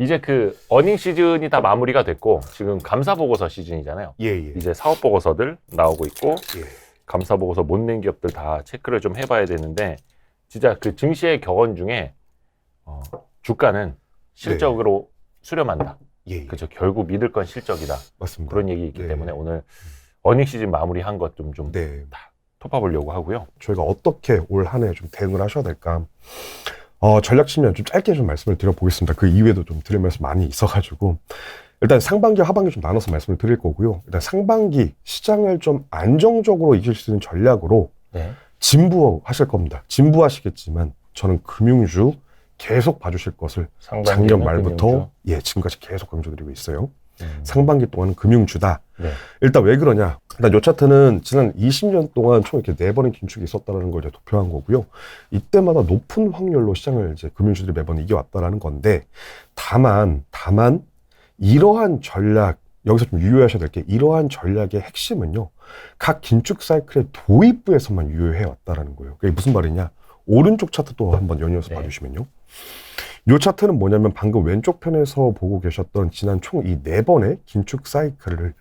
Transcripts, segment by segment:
이제 그 어닝 시즌이 다 마무리가 됐고 지금 감사 보고서 시즌이잖아요. 예. 이제 사업 보고서들 나오고 있고 예. 감사 보고서 못 낸 기업들 다 체크를 좀 해봐야 되는데 진짜 그 증시의 격언 중에 주가는 실적으로 수렴한다. 예. 그죠. 결국 믿을 건 실적이다. 맞습니다. 그런 얘기 있기 네. 때문에 오늘 어닝 시즌 마무리한 것 좀 네. 톱어보려고 하고요. 저희가 어떻게 올 한 해 좀 대응을 하셔야 될까? 전략 측면 좀 짧게 좀 말씀을 드려보겠습니다. 그 이외에도 좀 드릴 말씀 많이 있어가지고 일단 상반기, 하반기 좀 나눠서 말씀을 드릴 거고요. 일단 상반기 시장을 좀 안정적으로 이길 수 있는 전략으로 진부하실 겁니다. 진부하시겠지만 저는 금융주 계속 봐주실 것을 작년 말부터 지금까지 계속 강조드리고 있어요. 상반기 동안은 금융주다. 일단 왜 그러냐? 일단 이 차트는 지난 20년 동안 총 이렇게 4번의 긴축이 있었다는 걸 이제 도표한 거고요. 이때마다 높은 확률로 시장을 이제 금융주들이 매번 이겨왔다라는 건데, 다만 이러한 전략, 여기서 좀 유효하셔야 될 게 이러한 전략의 핵심은요, 각 긴축 사이클의 도입부에서만 유효해 왔다라는 거예요. 그게 무슨 말이냐? 오른쪽 차트 또 한번 연이어서 봐주시면요. 이 차트는 뭐냐면 방금 왼쪽 편에서 보고 계셨던 지난 총 이 4번의 긴축 사이클을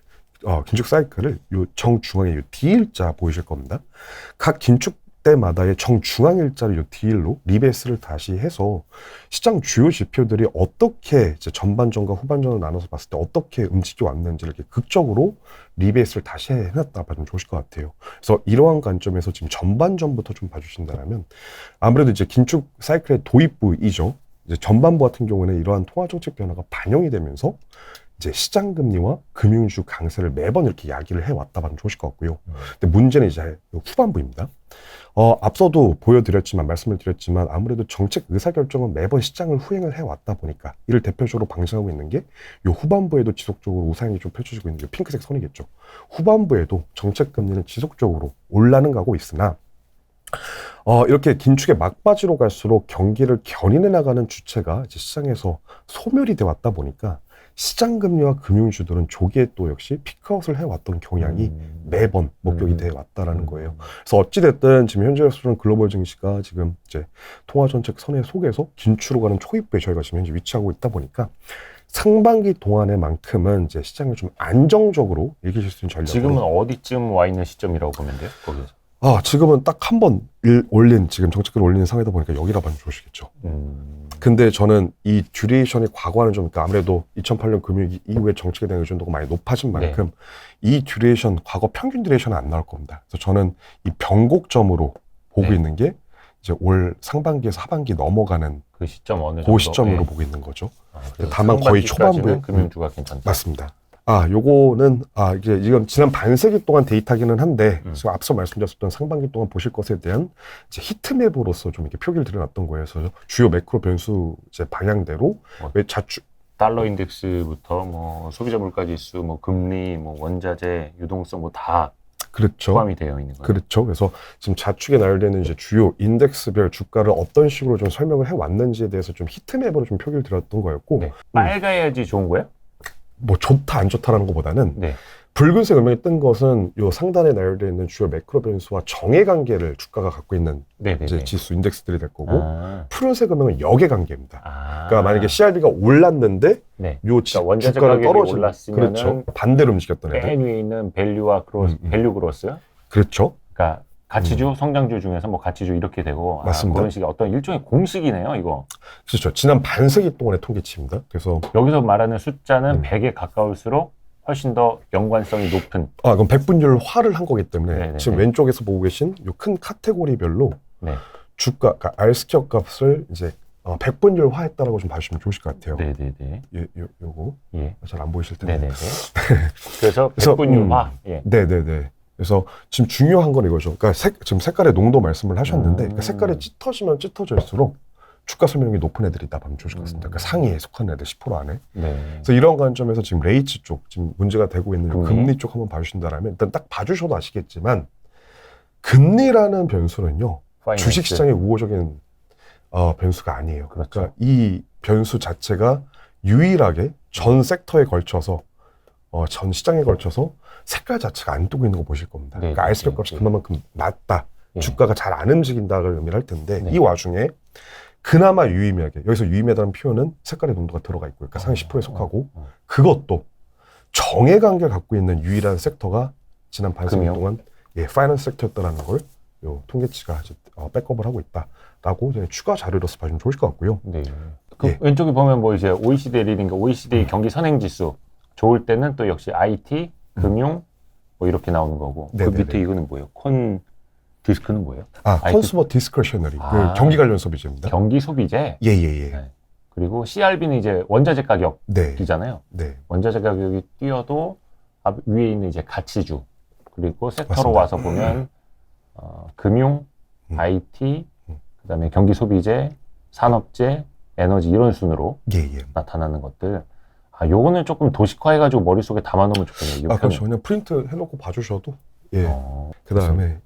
요 정중앙에 요 D일자 보이실 겁니다. 각 긴축 때마다의 정중앙 일자를 요 D일로 리베이스를 다시 해서 시장 주요 지표들이 어떻게 이제 전반전과 후반전을 나눠서 봤을 때 어떻게 움직여 왔는지를 이렇게 극적으로 리베이스를 다시 해놨다 봐주면 좋으실 것 같아요. 그래서 이러한 관점에서 지금 전반전부터 좀 봐주신다면 아무래도 이제 긴축 사이클의 도입부이죠. 이제 전반부 같은 경우는 이러한 통화 정책 변화가 반영이 되면서 이제 시장 금리와 금융주 강세를 매번 이렇게 이야기를 해왔다 봐도 좋으실 것 같고요. 근데 문제는 이제 후반부입니다. 앞서도 말씀을 드렸지만 아무래도 정책 의사결정은 매번 시장을 후행을 해왔다 보니까 이를 대표적으로 방증하고 있는 게 이 후반부에도 지속적으로 우상향이 좀 펼쳐지고 있는 게 핑크색 선이겠죠. 후반부에도 정책 금리는 지속적으로 올라는 가고 있으나 이렇게 긴축의 막바지로 갈수록 경기를 견인해 나가는 주체가 이제 시장에서 소멸이 돼 왔다 보니까 시장 금리와 금융주들은 조기에 또 역시 피크아웃을 해왔던 경향이 매번 목격이 돼 왔다라는 거예요. 그래서 어찌됐든 지금 현재로서는 글로벌 증시가 지금 이제 통화정책 선의 속에서 긴축으로 가는 초입부에 저희가 지금 현재 위치하고 있다 보니까 상반기 동안에만큼은 이제 시장을 좀 안정적으로 이기실 수 있는 전략으로. 지금은 어디쯤 와 있는 시점이라고 보면 돼요? 거기서. 지금은 딱 한 번 올린, 지금 정책을 올리는 상황이다 보니까 여기라 봐도 좋으시겠죠. 근데 저는 이 듀레이션이 과거와는 좀, 그러니까 아무래도 2008년 금융위기 이후에 정책에 대한 의존도가 많이 높아진 만큼 이 듀레이션, 과거 평균 듀레이션은 안 나올 겁니다. 그래서 저는 이 변곡점으로 보고 있는 게 이제 올 상반기에서 하반기 넘어가는 그 시점 어느 정도? 그 시점으로 보고 있는 거죠. 다만 거의 초반부에. 금융주가 괜찮다. 맞습니다. 요거는, 이건 지난 반세기 동안 데이터기는 한데, 지금 앞서 말씀드렸던 상반기 동안 보실 것에 대한 이제 히트맵으로서 좀 이렇게 표기를 드려놨던 거예요. 그래서 주요 매크로 변수 이제 방향대로, 달러 인덱스부터 뭐 소비자 물가 지수, 뭐 금리, 뭐 원자재, 유동성 뭐 다 그렇죠. 포함이 되어 있는 거예요. 그렇죠. 그래서 지금 좌측에 나열되는 이제 주요 인덱스별 주가를 어떤 식으로 좀 설명을 해왔는지에 대해서 좀 히트맵으로 좀 표기를 드렸던 거였고. 빨가야지 좋은 거예요? 뭐 좋다 안 좋다라는 것보다는 붉은색 음영이 뜬 것은 요 상단에 나열되어 있는 주요 매크로 변수와 정의 관계를 주가가 갖고 있는 이제 지수 인덱스들이 될 거고 푸른색 음영은 역의 관계입니다. 그러니까 만약에 CRB가 올랐는데 요 그러니까 주가가 떨어지면 그렇죠. 반대로 움직였던 애들. 맨 위에 있는 밸류와 밸류 그로스. 그렇죠. 그러니까 가치주, 성장주 중에서 뭐 가치주 이렇게 되고 맞습니다. 그런 식의 어떤 일종의 공식이네요, 이거. 그렇죠. 지난 반세기 동안의 통계치입니다. 그래서 여기서 말하는 숫자는 100에 가까울수록 훨씬 더 연관성이 높은. 그럼 백분율화를 한 거기 때문에 지금 왼쪽에서 보고 계신 요 큰 카테고리별로 주가, 그러니까 R스퀘어 값을 이제 백분율화했다라고 좀 봐주시면 좋으실 것 같아요. 요거 잘 안 보이실 텐데. 그래서 백분율화. 네네네. 그래서 지금 중요한 건 이거죠. 그러니까 지금 색깔의 농도 말씀을 하셨는데 그러니까 색깔이 짙어지면 짙어질수록 주가 설명이 높은 애들이다 보면 좋을 것 같습니다. 그러니까 상위에 속한 애들 10% 안에. 그래서 이런 관점에서 지금 레이츠 쪽, 지금 문제가 되고 있는 금리 쪽 한번 봐주신다면 일단 딱 봐주셔도 아시겠지만 금리라는 변수는요. 주식시장의 우호적인 변수가 아니에요. 그러니까 이 변수 자체가 유일하게 전 섹터에 걸쳐서 전 시장에 걸쳐서 색깔 자체가 안 뜨고 있는 거 보실 겁니다. 그러니까 R스퀘어 값이 그만큼 낮다. 주가가 잘 안 움직인다를 의미를 할 텐데 이 와중에 그나마 유의미하게 여기서 유의미하다는 표현은 색깔의 농도가 들어가 있고 그러니까 상위 10%에 속하고 그것도 정의 관계를 갖고 있는 유일한 섹터가 지난 반세기 동안 파이낸스 섹터였다라는 걸 요 통계치가 이제 백업을 하고 있다라고 이제 추가 자료로서 봐주면 좋을 것 같고요. 네. 그 왼쪽에 보면 뭐 이제 OECD 리딩과 OECD 경기 선행지수 좋을 때는 또 역시 IT, 금융 뭐 이렇게 나오는 거고 그 밑에 이거는 뭐예요? 디스크는 뭐예요? 컨슈머 디스크레셔너리 그 경기 관련 소비재입니다. 경기 소비재. 예예예. 네. 그리고 CRB는 이제 원자재 가격이잖아요. 네. 원자재 가격이 뛰어도 위에 있는 이제 가치주 그리고 섹터로 맞습니다. 와서 보면 금융, IT, 그다음에 경기 소비재, 산업재, 에너지 이런 순으로 나타나는 것들. 요거는 조금 도식화해가지고 머릿속에 담아놓으면 좋겠네요. 그렇죠. 그냥 프린트 해놓고 봐주셔도. 그 다음에,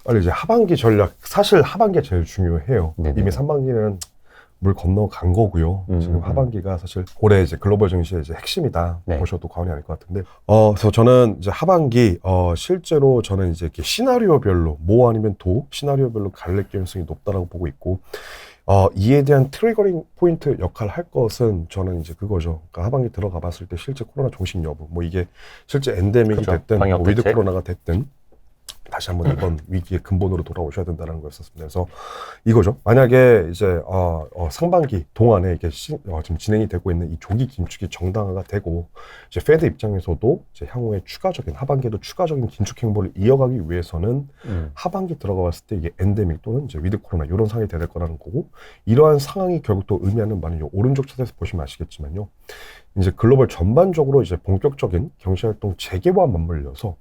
빨리 이제 하반기 전략. 사실 하반기가 제일 중요해요. 네네. 이미 3반기는 물 건너간 거고요. 지금 하반기가 사실 올해 이제 글로벌 증시의 이제 핵심이다. 보셔도 과언이 아닐 것 같은데. 그래서 저는 이제 하반기, 실제로 저는 이제 이렇게 시나리오별로, 모 아니면 도, 시나리오별로 갈릴 가능성이 높다라고 보고 있고, 이에 대한 트리거링 포인트 역할을 할 것은 저는 이제 그거죠. 그러니까 하반기 들어가 봤을 때 실제 코로나 종식 여부, 뭐 이게 실제 엔데믹이 됐든, 뭐 위드 코로나가 됐든, 다시 한번 이번 위기의 근본으로 돌아오셔야 된다는 거였었습니다. 그래서 이거죠. 만약에 이제 상반기 동안에 이게 지금 진행이 되고 있는 이 조기 긴축이 정당화가 되고 이제 페드 입장에서도 이제 향후에 추가적인 하반기에도 추가적인 긴축 행보를 이어가기 위해서는 하반기 들어가 봤을 때 이게 엔데믹 또는 이제 위드 코로나 이런 상황이 돼야 될 거라는 거고 이러한 상황이 결국 또 의미하는 바는 오른쪽 차트에서 보시면 아시겠지만요. 이제 글로벌 전반적으로 이제 본격적인 경제 활동 재개와 맞물려서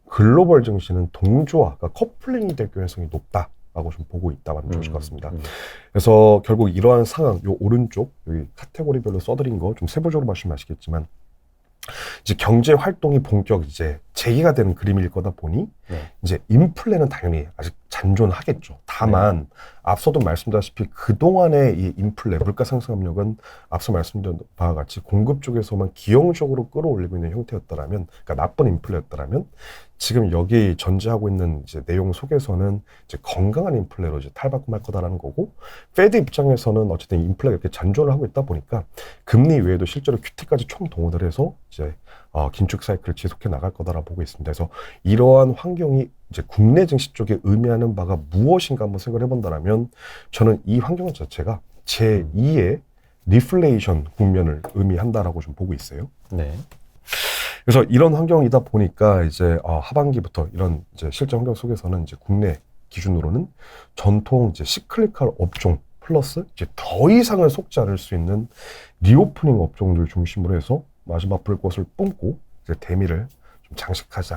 글로벌 증시는 동조화, 그러니까 커플링이 될 가능성이 높다라고 좀 보고 있다는 좋을 것 같습니다. 그래서 결국 이러한 상황, 요 오른쪽 여기 카테고리별로 써드린 거 좀 세부적으로 보시면 아시겠지만 이제 경제 활동이 본격 이제 재개가 되는 그림일 거다 보니 이제 인플레는 당연히 아직 잔존하겠죠. 다만 앞서도 말씀드렸다시피 그동안의 이 인플레, 물가 상승 압력은 앞서 말씀드린 바와 같이 공급 쪽에서만 기형적으로 끌어올리고 있는 형태였다라면, 그러니까 나쁜 인플레였다라면 지금 여기 전제하고 있는 이제 내용 속에서는 이제 건강한 인플레로 이제 탈바꿈할 거다라는 거고, 페드 입장에서는 어쨌든 인플레가 이렇게 잔존을 하고 있다 보니까 금리 외에도 실제로 QT까지 총 동원을 해서 이제 긴축 사이클을 지속해 나갈 거다라고 보고 있습니다. 그래서 이러한 환경이 이제 국내 증시 쪽에 의미하는 바가 무엇인가 한번 생각을 해본다면 저는 이 환경 자체가 제2의 리플레이션 국면을 의미한다라고 좀 보고 있어요. 그래서 이런 환경이다 보니까 이제 하반기부터 이런 이제 실제 환경 속에서는 이제 국내 기준으로는 전통 이제 시클리컬 업종 플러스 이제 더 이상을 속지 않을 수 있는 리오프닝 업종들 중심으로 해서 마지막 불꽃을 뿜고 이제 대미를 좀 장식하지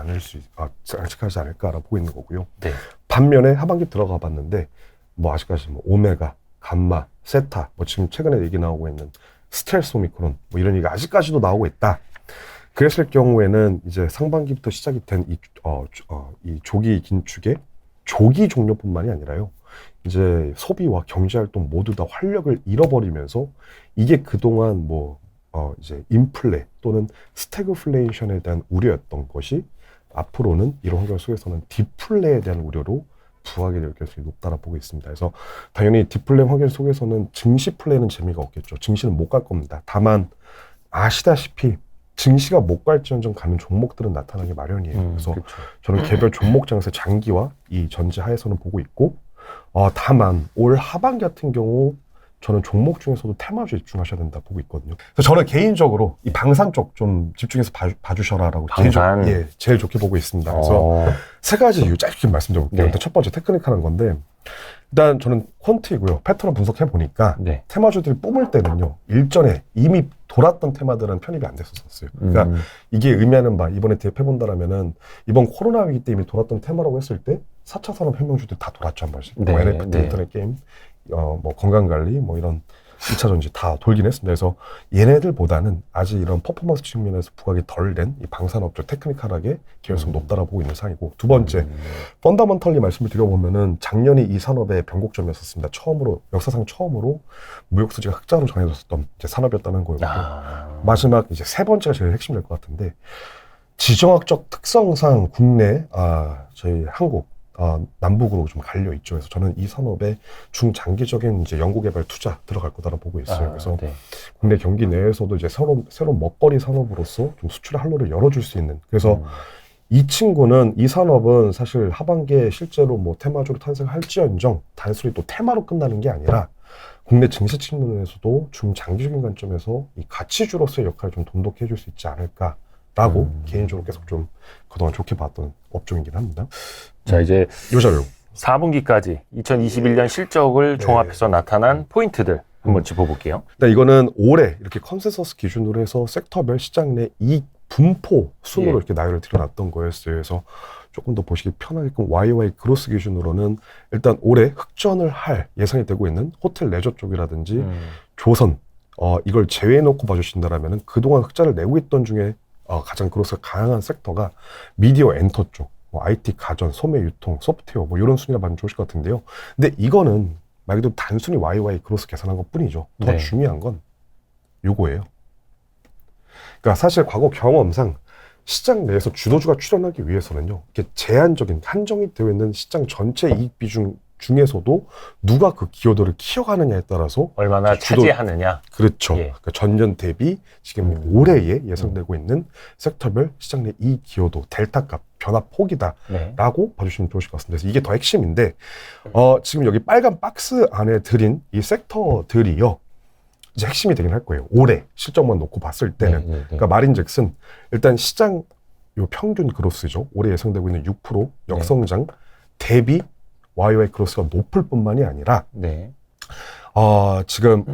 않을까라고 보고 있는 거고요. 반면에 하반기 들어가 봤는데 뭐 아직까지 뭐 오메가, 감마, 세타, 뭐 지금 최근에 얘기 나오고 있는 스텔스 오미크론 뭐 이런 얘기가 아직까지도 나오고 있다. 그랬을 경우에는 이제 상반기부터 시작이 된 이 조기 긴축의 조기 종료뿐만이 아니라요. 이제 소비와 경제활동 모두 다 활력을 잃어버리면서 이게 그동안 이제 인플레 또는 스태그플레이션에 대한 우려였던 것이 앞으로는 이런 환경 속에서는 디플레에 대한 우려로 부하게 될 가능성이 높다라고 보고 있습니다. 그래서 당연히 디플레 환경 속에서는 증시 플레이는 재미가 없겠죠. 증시는 못 갈 겁니다. 다만 아시다시피 증시가 못 갈지언정 가는 종목들은 나타나기 마련이에요. 그래서 저는 개별 종목장에서 장기와 이 전제 하에서는 보고 있고 다만 올 하반기 같은 경우 저는 종목 중에서도 테마주에 집중하셔야 된다 보고 있거든요. 그래서 저는 개인적으로 이 방산 쪽 좀 집중해서 봐주셔라라고 제일 좋게 보고 있습니다. 그래서 세 가지 이유 짧게 말씀드려볼게요. 일단 첫 번째 테크니컬한 건데 일단 저는 퀀트이고요. 패턴을 분석해 보니까 테마주들이 뿜을 때는요. 일전에 이미 돌았던 테마들은 편입이 안 됐었어요. 그러니까 이게 의미하는 바 이번에 대입해본다라면은 이번 코로나 위기 때 이미 돌았던 테마라고 했을 때 4차 산업혁명주들이 다 돌았죠 한 번씩. 뭐 NFT, 인터넷 게임, 뭐 건강관리, 뭐 이런 2차 전지 다 돌긴 했습니다. 그래서 얘네들보다는 아직 이런 퍼포먼스 측면에서 부각이 덜 된 이 방산업종 테크니컬하게 개연성 높다라고 보고 있는 상황이고, 두 번째, 펀더먼털리 말씀을 드려보면은 작년이 이 산업의 변곡점이었습니다. 역사상 처음으로 무역수지가 흑자로 정해졌었던 이제 산업이었다는 거였고, 마지막 이제 세 번째가 제일 핵심이 될 것 같은데, 지정학적 특성상 국내, 저희 한국, 남북으로 좀 갈려 있죠. 그래서 저는 이 산업에 중장기적인 이제 연구개발 투자 들어갈 거다라고 보고 있어요. 그래서 네. 국내 경기 내에서도 이제 새로운 먹거리 산업으로서 좀 수출의 활로를 열어줄 수 있는. 그래서 이 산업은 사실 하반기에 실제로 뭐 테마주로 탄생할지언정 단순히 또 테마로 끝나는 게 아니라 국내 증시 측면에서도 중장기적인 관점에서 이 가치주로서의 역할을 좀 돈독해 줄 수 있지 않을까라고 개인적으로 계속 좀 그동안 좋게 봤던 업종이긴 합니다. 자, 이제 요 자료 4분기까지 2021년 실적을 네. 종합해서 나타난 포인트들 한번 짚어볼게요. 일단 이거는 올해 이렇게 컨센서스 기준으로 해서 섹터별 시장 내 이익 분포 순으로 예. 이렇게 나열을 드려놨던 거였어요. 그래서 조금 더 보시기 편하게끔 YY 그로스 기준으로는 일단 올해 흑전을 할 예상이 되고 있는 호텔 레저 쪽이라든지 조선 이걸 제외해놓고 봐주신다라면은 그동안 흑자를 내고 있던 중에 가장 그로스가 강한 섹터가 미디어 엔터 쪽, 뭐 IT 가전, 소매 유통, 소프트웨어 뭐 이런 순위라 봐주면 좋으실 것 같은데요. 근데 이거는 말 그대로 단순히 YY 그로스 계산한 것 뿐이죠. 더 네. 중요한 건 요거예요. 그러니까 사실 과거 경험상 시장 내에서 주도주가 출현하기 위해서는요, 이렇게 제한적인 한정이 되어 있는 시장 전체 이익 비중 중에서도 누가 그 기여도를 키워가느냐에 따라서 얼마나 차지하느냐. 그렇죠. 예. 그러니까 전년 대비 지금 올해에 예상되고 있는 섹터별 시장 내 이익 기여도 델타값 변화 폭이다라고 네. 봐주시면 좋으실 것 같습니다. 그래서 이게 더 핵심인데 지금 여기 빨간 박스 안에 드린 이 섹터들이요, 이제 핵심이 되긴 할 거예요. 올해 실적만 놓고 봤을 때는. 네. 그러니까 말인즉슨 일단 시장 요 평균 그로스죠. 올해 예상되고 있는 6% 역성장 대비 YY 그로스가 높을 뿐만이 아니라 네. 지금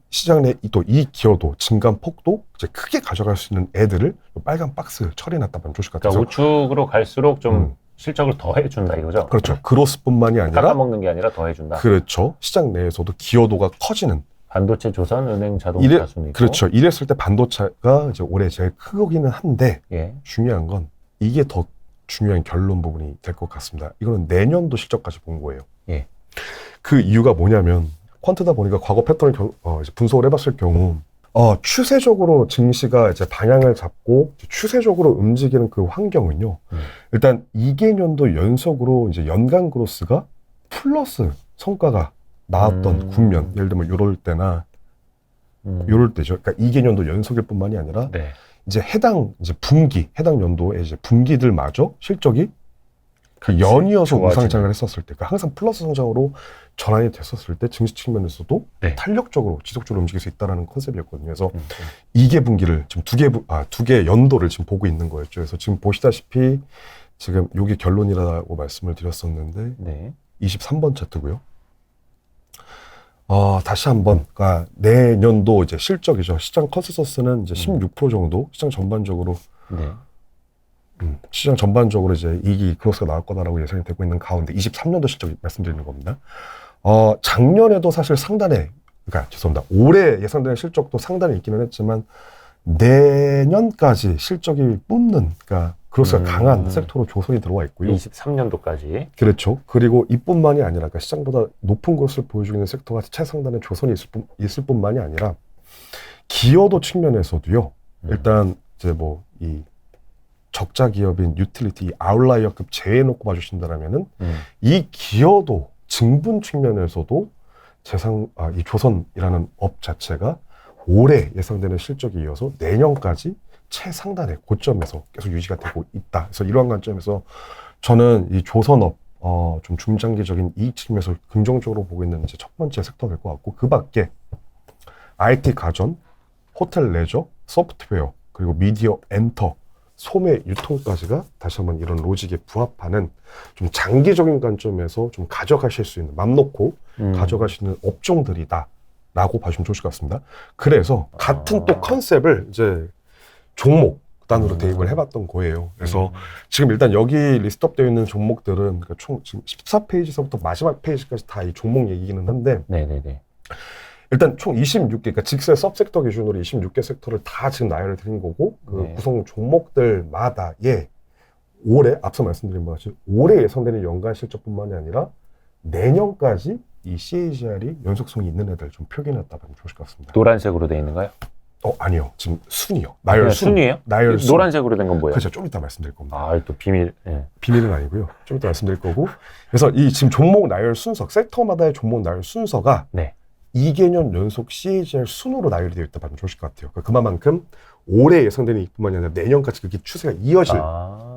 시장 내 또 이 기여도 증감 폭도 이제 크게 가져갈 수 있는 애들을 요 빨간 박스 처리해놨다면 좋을 것 같아서. 그러니까 우측으로 갈수록 좀 실적을 더 해준다 이거죠. 그렇죠. 그로스뿐만이 아니라 깎아먹는 게 아니라 더 해준다. 그렇죠. 시장 내에서도 기여도가 커지는. 반도체, 조선, 은행, 자동차 순이고. 그렇죠. 이랬을 때 반도체가 이제 올해 제일 크기는 한데 예. 중요한 건 이게 더 중요한 결론 부분이 될 것 같습니다. 이거는 내년도 실적까지 본 거예요. 예. 그 이유가 뭐냐면 퀀트다 보니까 과거 패턴을 이제 분석을 해봤을 경우 추세적으로 증시가 이제 방향을 잡고 추세적으로 움직이는 그 환경은요. 일단 2개년도 연속으로 이제 연간 그로스가 플러스 성과가 나왔던 국면, 예를 들면 요럴 때나 요럴 때죠. 그러니까 2개년도 연속일 뿐만이 아니라 네. 이제 해당 연도에 이제 분기들마저 실적이 그 연이어서 우상향을 했었을 때, 그러니까 항상 플러스 성장으로 전환이 됐었을 때 증시 측면에서도 네. 탄력적으로 지속적으로 움직일 수 있다는 컨셉이었거든요. 그래서 2개 분기를 지금 두 개 연도를 지금 보고 있는 거였죠. 그래서 지금 보시다시피 지금 요게 결론이라고 말씀을 드렸었는데 네. 23번 차트고요. 다시 한번, 그러니까 내년도 이제 실적이죠. 시장 컨센서스는 이제 16% 정도, 시장 전반적으로 이제 이익이 그로스가 나올 거다라고 예상이 되고 있는 가운데 23년도 실적 말씀드리는 겁니다. 작년에도 사실 올해 예상되는 실적도 상단에 있기는 했지만 내년까지 실적이 뿜는, 그러니까 그로스가 강한 섹터로 조선이 들어와 있고요. 23년도까지. 그렇죠. 그리고 이뿐만이 아니라, 그러니까 시장보다 높은 그로스를 보여주고 있는 섹터가 최상단에 조선이 있을 뿐만이 아니라 기여도 측면에서도요. 일단 이제 뭐 이 적자 기업인 유틸리티 아웃라이어급 제외해놓고 봐주신다라면은 이 기여도 증분 측면에서도 이 조선이라는 업 자체가 올해 예상되는 실적에 이어서 내년까지 최상단의 고점에서 계속 유지가 되고 있다. 그래서 이러한 관점에서 저는 이 조선업 좀 중장기적인 이익 측면에서 긍정적으로 보고 있는 이제 첫 번째 섹터가 될 것 같고, 그 밖에 IT 가전, 호텔 레저, 소프트웨어, 그리고 미디어 엔터, 소매 유통까지가 다시 한번 이런 로직에 부합하는 좀 장기적인 관점에서 좀 가져가실 수 있는, 맘 놓고 가져가실 수 있는 업종들이다라고 봐주시면 좋을 것 같습니다. 그래서 같은 또 컨셉을 이제 종목 단으로 대입을 해봤던 거예요. 그래서 지금 일단 여기 리스트업되어 있는 종목들은, 그러니까 총 지금 14페이지서부터 마지막 페이지까지 다 이 종목 얘기기는 한데, 네네네. 일단 총 26개, 그러니까 직세 서브섹터 기준으로 26개 섹터를 다 지금 나열을 드린 거고, 그 구성 종목들마다의 올해, 앞서 말씀드린 바와 같이 올해 예상되는 연간 실적뿐만이 아니라 내년까지 이 CAGR이 연속성이 있는 애들 좀 표기해놨다 보면 좋을 것 같습니다. 노란색으로 돼 있는가요? 아니요. 지금 순이요. 나열 순. 순이에요? 나열 순. 노란색으로 된 건 뭐예요? 그렇죠. 좀 이따 말씀드릴 겁니다. 아, 또 비밀. 예. 비밀은 아니고요. 좀 이따 말씀드릴 거고. 그래서 이 지금 종목 나열 순서, 섹터마다의 종목 나열 순서가 네. 2개년 연속 CAGR 순으로 나열이 되어 있다 봐도 좋을 것 같아요. 그러니까 그만큼 올해 예상되는 이익뿐만이 아니라 내년까지 그렇게 추세가 이어질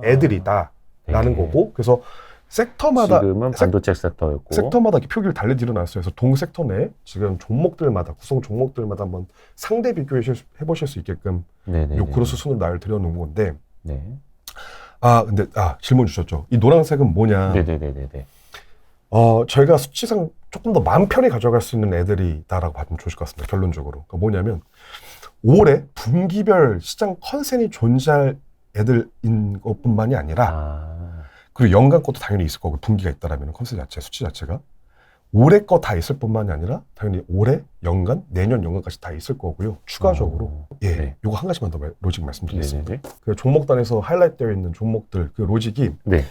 애들이다라는 네. 거고. 그래서 섹터마다 지금은 반도체 섹터였고 섹터마다 이렇게 표기를 달리 일어났어요. 그래서 동 섹터 내 지금 종목들마다 구성 종목들마다 한번 상대 비교해 보실 수 있게끔 네네네. 요 크로스 순으로 나열 드려놓은 건데. 네. 근데 질문 주셨죠. 이 노란색은 뭐냐? 네네네네. 저희가 수치상 조금 더 마음 편히 가져갈 수 있는 애들이다라고 봐주면 좋을 것 같습니다. 결론적으로. 그러니까 뭐냐면 올해 분기별 시장 컨센이 존재할 애들인 것뿐만이 아니라 그리고 연간 것도 당연히 있을 거고 분기가 있다라면 컨센 자체, 수치 자체가 올해 거 다 있을 뿐만이 아니라 당연히 올해, 연간, 내년 연간까지 다 있을 거고요. 추가적으로 네. 요거 한 가지만 더 로직 말씀드리겠습니다. 네네네. 그 종목단에서 하이라이트 되어 있는 종목들 그 로직이 네.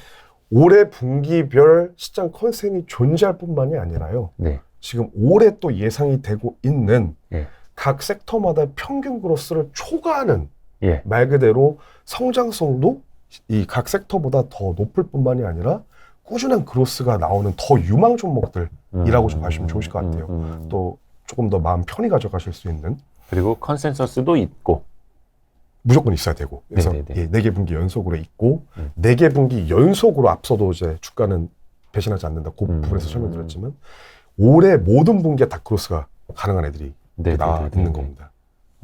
올해 분기별 시장 컨센이 존재할 뿐만이 아니라요. 네. 지금 올해 또 예상이 되고 있는 네. 각 섹터마다 평균 그로스를 초과하는 예. 말 그대로 성장성도 이 각 섹터보다 더 높을 뿐만이 아니라 꾸준한 그로스가 나오는 더 유망 종목들이라고 좀 봐주시면 좋으실 것 같아요. 또 조금 더 마음 편히 가져가실 수 있는. 그리고 컨센서스도 있고 무조건 있어야 되고. 그래서 네네네. 4개 분기 연속으로 있고 4개 분기 연속으로 앞서도 이제 주가는 배신하지 않는다. 그 부분에서 설명드렸지만 올해 모든 분기에 다 크로스가 가능한 애들이 나와 있는 겁니다.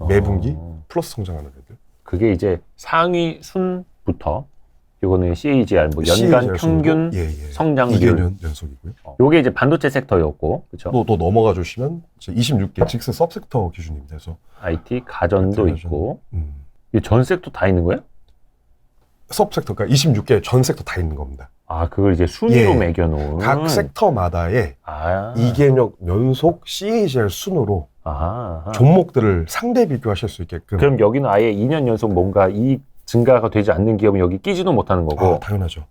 매 분기 플러스 성장하는 애들. 그게 이제 상위 순부터 이거는 CAGR 뭐 연간 CAGR 평균 성장률 2개년 연속이고요. 요게 이제 반도체 섹터였고 그렇죠? 또 넘어가 주시면 26개 직스 सब섹터 기준입니다. 그래서 IT 가전도 가전. 있고 이 전 섹터 다 있는 거예요? सब섹터, 그러니까 26개 전 섹터 다 있는 겁니다. 그걸 이제 순위로 매겨놓은 각 섹터마다의 2개년 연속 CAGR 순으로 종목들을 상대 비교하실 수 있게끔. 그럼 여기는 아예 2년 연속 뭔가 이익 증가가 되지 않는 기업은 여기 끼지도 못하는 거고. 당연하죠.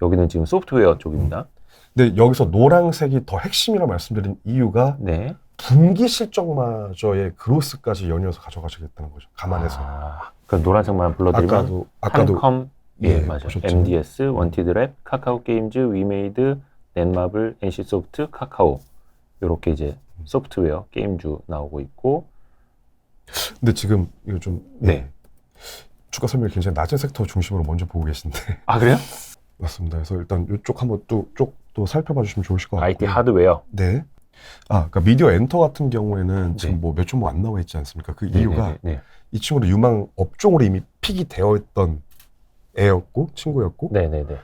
여기는 지금 소프트웨어 쪽입니다. 근데 여기서 노란색이 더 핵심이라고 말씀드린 이유가 분기 실적마저의 그로스까지 연이어서 가져가시겠다는 거죠. 감안해서. 그럼 노란색만 불러드리면 아까도 한컴, 맞아요. 보셨죠? MDS, 원티드랩, 카카오 게임즈, 위메이드, 넷마블, NC소프트, 카카오 이렇게 이제 소프트웨어 게임주 나오고 있고. 근데 지금 이거 좀 주가 설명이 굉장히 낮은 섹터 중심으로 먼저 보고 계신데. 그래요? 맞습니다. 그래서 일단 이쪽 한번 또 살펴봐 주시면 좋으실 것 같고요. IT 하드웨어. 네. 그러니까 미디어 엔터 같은 경우에는 지금 뭐 몇 종목 안 나와 있지 않습니까? 그 이유가 이 친구도 유망 업종으로 이미 픽이 되어 있던 친구였고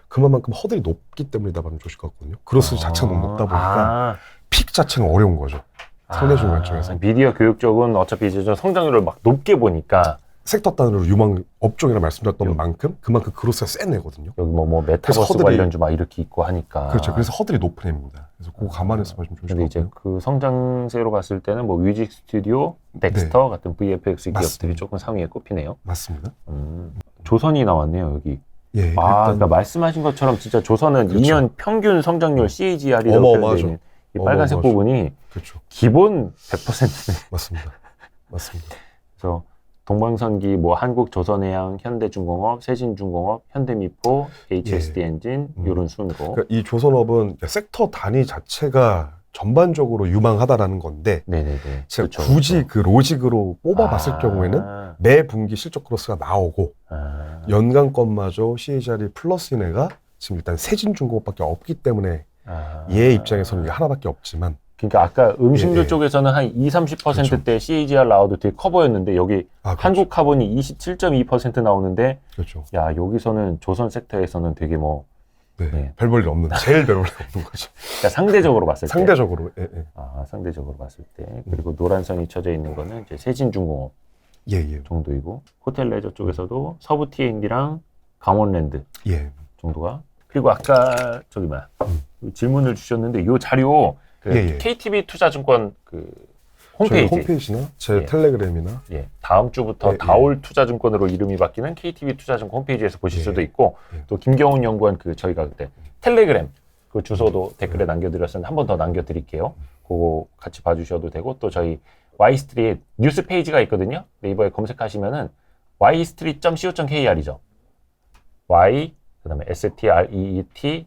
그만큼 허들이 높기 때문이다 보면 좋으실 것 같거든요. 그로스 자체가 너무 높다 보니까 픽 자체는 어려운 거죠. 상대 중간 쪽에서. 미디어 교육 쪽은 어차피 이제 좀 성장률을 막 높게 보니까 섹터 단위로 유망 업종이라 말씀드렸던 만큼 그만큼 그로스가 센 애거든요. 여기 뭐 메타버스 관련주 막 이렇게 있고 하니까. 그렇죠. 그래서 허들이 높은 애입니다. 그래서 그거 감안해서 보시면 좋으실 것 같고요. 근데 이제 그 성장세로 봤을 때는 뭐 뮤직 스튜디오, 덱스터 같은 VFX 기업들이 조금 상위에 꼽히네요. 맞습니다. 조선이 나왔네요, 여기. 일단 그러니까 말씀하신 것처럼 진짜 조선은 그렇죠. 2년 평균 성장률 CAGR이라고 표현되어 있는 이 빨간색 부분이 기본 100%네. 맞습니다. 그래서 동방선기, 뭐 한국조선해양, 현대중공업, 세진중공업, 현대미포, HSD 엔진 이런 순으로. 그러니까 이 조선업은 섹터 단위 자체가 전반적으로 유망하다라는 건데 제가 굳이 그 로직으로 뽑아봤을 경우에는 매 분기 실적 크로스가 나오고 연간 것마저 CAGR이 플러스인 애가 지금 일단 세진중공업밖에 없기 때문에 얘 입장에서는 이게 하나밖에 없지만 그러니까 아까 음식료 쪽에서는 한 20-30%대 CAGR 나와도 되게 커 보였는데 여기 한국카본이 27.2% 나오는데 야 여기서는 조선 섹터에서는 되게 뭐 별 볼 일 없는 제일 별 볼 일 없는 거죠. 그러니까 상대적으로 봤을 때 상대적으로 봤을 때 그리고 노란선이 쳐져 있는 거는 이제 세진중공업 정도이고 호텔 레저 쪽에서도 서부 T&D랑 강원랜드 정도가 그리고 아까 질문을 주셨는데 이 자료 KTB 투자증권 그 홈페이지나 제 텔레그램이나 다음 주부터 다올 투자증권으로 이름이 바뀌는 KTB 투자증권 홈페이지에서 보실 수도 있고 또 김경훈 연구원 그 저희가 그때 텔레그램 그 주소도 댓글에 남겨드렸었는데 한 번 더 남겨드릴게요. 그거 같이 봐주셔도 되고 또 저희 Y스트릿 뉴스 페이지가 있거든요. 네이버에 검색하시면은 ystreet.co.kr이죠. y 그다음에 street.co.kr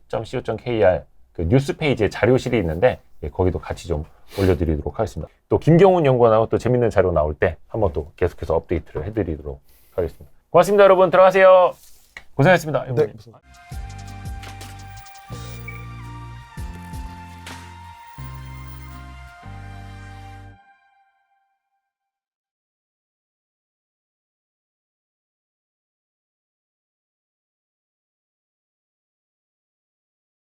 그 뉴스 페이지에 자료실이 있는데 예, 거기도 같이 좀 올려드리도록 하겠습니다. 또 김경훈 연구원하고 또 재밌는 자료 나올 때 한번 또 계속해서 업데이트를 해드리도록 하겠습니다. 고맙습니다, 여러분. 들어가세요. 고생하셨습니다. 네.